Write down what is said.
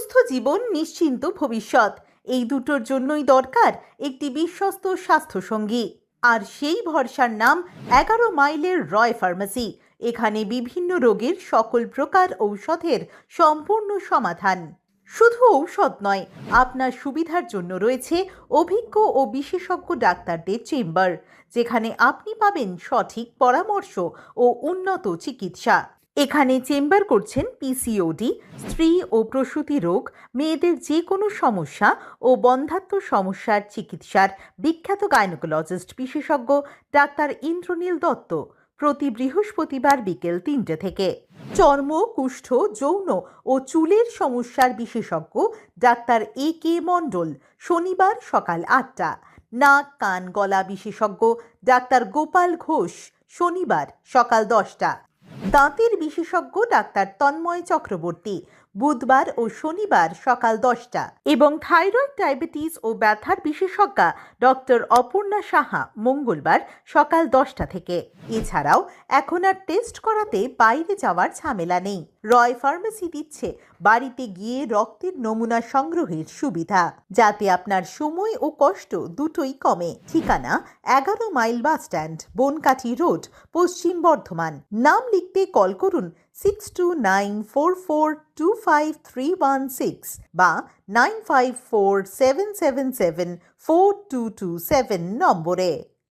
সুস্থ জীবন, নিশ্চিন্ত ভবিষ্যৎ, এই দুটোর জন্যই দরকার একটি বিশ্বস্ত স্বাস্থ্যসঙ্গী। আর সেই ভরসার নাম 11 মাইলের রয় ফার্মেসি। এখানে বিভিন্ন রোগের সকল প্রকার ঔষধের সম্পূর্ণ সমাধান। শুধু ঔষধ নয়, আপনার সুবিধার জন্য রয়েছে অভিজ্ঞ ও বিশেষজ্ঞ ডাক্তারদের চেম্বার, যেখানে আপনি পাবেন সঠিক পরামর্শ ও উন্নত চিকিৎসা। এখানে চেম্বার করছেন পিসিওডি, স্ত্রী ও প্রসূতি রোগ, মেয়েদের যে কোনো সমস্যা ও বন্ধ্যাত্ব সমস্যার চিকিৎসার বিখ্যাত গাইনোকোলজিস্ট বিশেষজ্ঞ ডাক্তার ইন্দ্রনীল দত্ত। প্রতি বৃহস্পতিবার বিকেল 3টে থেকে। চর্ম, কুষ্ঠ, যৌন ও চুলের সমস্যার বিশেষজ্ঞ ডাক্তার AK মণ্ডল, শনিবার সকাল 8টা। নাক, কান, গলা বিশেষজ্ঞ ডাক্তার গোপাল ঘোষ, শনিবার সকাল 10টা। দাঁতের বিশেষজ্ঞ ডাক্তার তন্ময় চক্রবর্তী, বুধবার ও শনিবার সকাল 10টা। এবং থাইরয়েড, ডায়াবেটিস ও ব্যথার বিশেষজ্ঞা ডক্টর অপর্ণা সাহা, মঙ্গলবার সকাল 10টা থেকে। এছাড়াও এখন আর টেস্ট করাতে বাইরে যাওয়ার ঝামেলা নেই। রয় ফার্মেসি দিচ্ছে বাড়িতে গিয়ে রক্তের নমুনা সংগ্রহের সুবিধা, যাতে আপনার সময় ও কষ্ট দুটোই কমে। ঠিকানা 11 মাইল বাস স্ট্যান্ড, বনকাঠি রোড, পশ্চিম বর্ধমান। নাম লিখতে কল করুন 6294425316 বা 9547774227 নম্বরে।